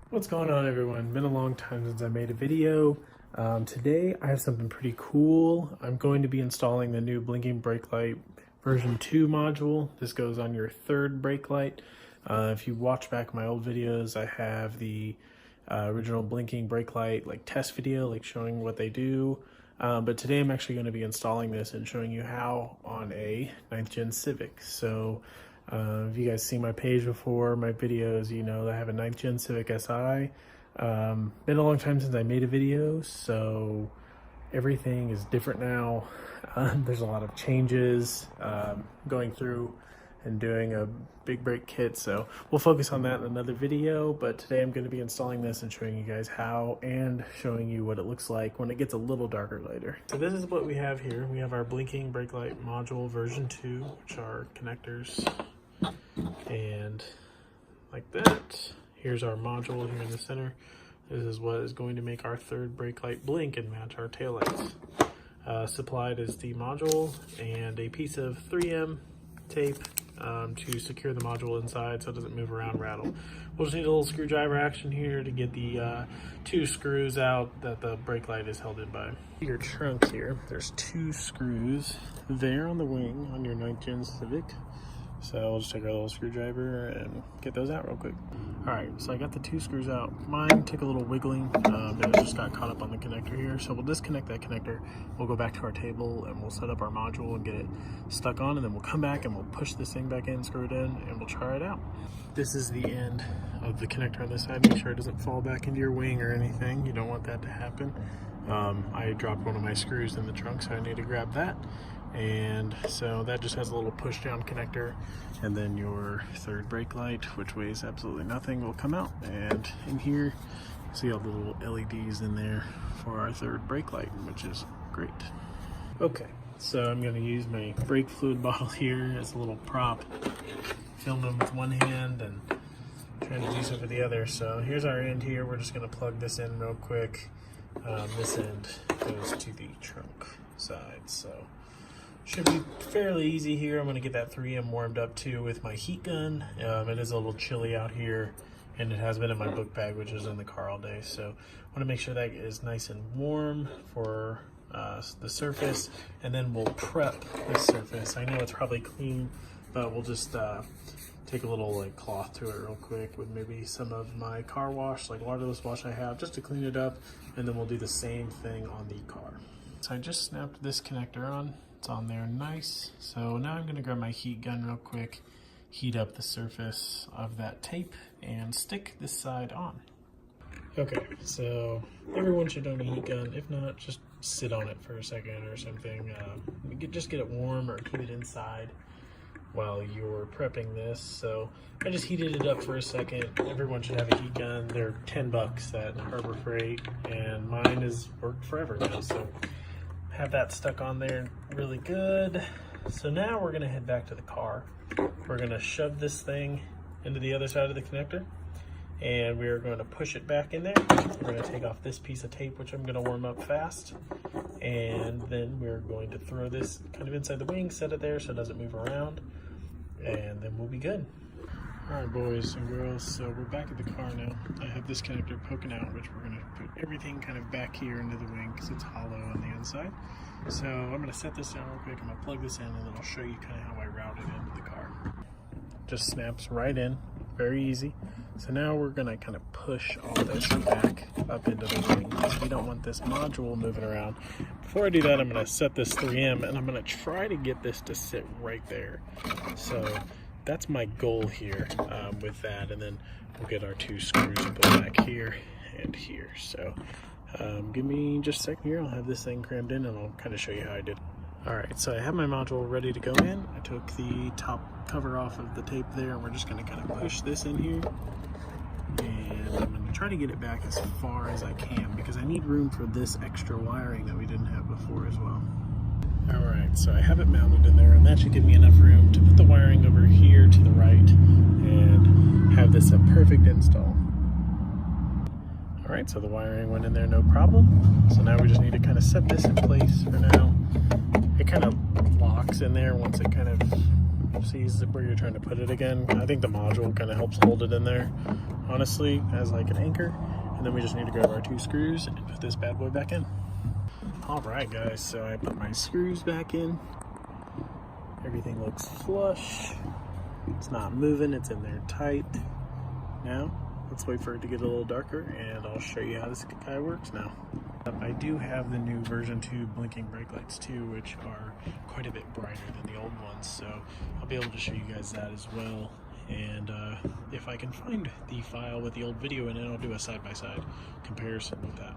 What's going on, everyone? Been a long time since I made a video. Today I have something pretty cool. I'm going to be installing the new blinking brake light version 2 module. This goes on your third brake light. If you watch back my old videos, I have the original blinking brake light test video, showing what they do. But today I'm actually going to be installing this and showing you how on a 9th gen Civic. So if you guys see my page before, my videos, you know that I have a 9th gen Civic Si. Been a long time since I made a video, so everything is different now. There's a lot of changes going through and doing a big brake kit, so we'll focus on that in another video. But today I'm going to be installing this and showing you guys how, and showing you what it looks like when it gets a little darker later. So this is what we have here. We have our blinking brake light module version 2, which are connectors, and like that. Here's our module here in the center. This is what is going to make our third brake light blink and match our taillights. Supplied is the module and a piece of 3M tape to secure the module inside so it doesn't move around, rattle. We'll just need a little screwdriver action here to get the 2 screws out that the brake light is held in by. Your trunk here, there's 2 screws there on the wing on your 9th gen Civic. So I'll just take our little screwdriver and get those out real quick. Alright, so I got the 2 screws out. Mine took a little wiggling, and it just got caught up on the connector here. So we'll disconnect that connector, we'll go back to our table, and we'll set up our module and get it stuck on, and then we'll come back and we'll push this thing back in, screw it in, and we'll try it out. This is the end of the connector on this side. Make sure it doesn't fall back into your wing or anything. You don't want that to happen. I dropped one of my screws in the trunk, so I need to grab that. And so that just has a little push down connector, and then your third brake light, which weighs absolutely nothing, will come out. And in here, see all the little LEDs in there for our third brake light, which is great. Okay, so I'm going to use my brake fluid bottle here as a little prop, filming them with one hand and trying to do something with the other. So here's our end here. We're just going to plug this in real quick. This end goes to the trunk side, so should be fairly easy here. I'm going to get that 3M warmed up too with my heat gun. It is a little chilly out here, and it has been in my book bag, which is in the car all day. So I want to make sure that is nice and warm for the surface, and then we'll prep this surface. I know it's probably clean, but we'll just take a little cloth to it real quick with maybe some of my car wash, waterless wash I have, just to clean it up, and then we'll do the same thing on the car. So I just snapped this connector on. It's on there nice. So now I'm going to grab my heat gun real quick, heat up the surface of that tape, and stick this side on. Okay, so everyone should own a heat gun. If not, just sit on it for a second or something. Just get it warm or keep it inside while you're prepping this. So I just heated it up for a second. Everyone should have a heat gun. They're $10 at Harbor Freight, and mine has worked forever now. So have that stuck on there really good. So now we're gonna head back to the car. We're gonna shove this thing into the other side of the connector, and we're going to push it back in there. We're gonna take off this piece of tape, which I'm gonna warm up fast, and then we're going to throw this kind of inside the wing, set it there so it doesn't move around, and then we'll be good. All right, boys and girls, so we're back at the car now. I have this connector poking out, which we're gonna put everything kind of back here into the wing because it's hollow on the inside. So I'm gonna set this down real quick. I'm gonna plug this in, and then I'll show you kind of how I route it into the car. Just snaps right in, very easy. So now we're gonna kind of push all this back up into the wing because we don't want this module moving around. Before I do that, I'm gonna set this 3M, and I'm gonna try to get this to sit right there. So that's my goal here with that, and then we'll get our 2 screws and put back here and here. So give me just a second here. I'll have this thing crammed in, and I'll kind of show you how I did. All right, so I have my module ready to go in. I took the top cover off of the tape there, and we're just going to kind of push this in here, and I'm going to try to get it back as far as I can because I need room for this extra wiring that we didn't have before as well. Alright, so I have it mounted in there, and that should give me enough room to put the wiring over here to the right and have this a perfect install. Alright, so the wiring went in there no problem. So now we just need to kind of set this in place for now. It kind of locks in there once it kind of sees where you're trying to put it again. I think the module kind of helps hold it in there, honestly, as like an anchor. And then we just need to grab our 2 screws and put this bad boy back in. All right, guys, so I put my screws back in. Everything looks flush. It's not moving, it's in there tight. Now, let's wait for it to get a little darker and I'll show you how this guy works now. I do have the new version 2 blinking brake lights too, which are quite a bit brighter than the old ones, so I'll be able to show you guys that as well. And if I can find the file with the old video in it, I'll do a side-by-side comparison with that.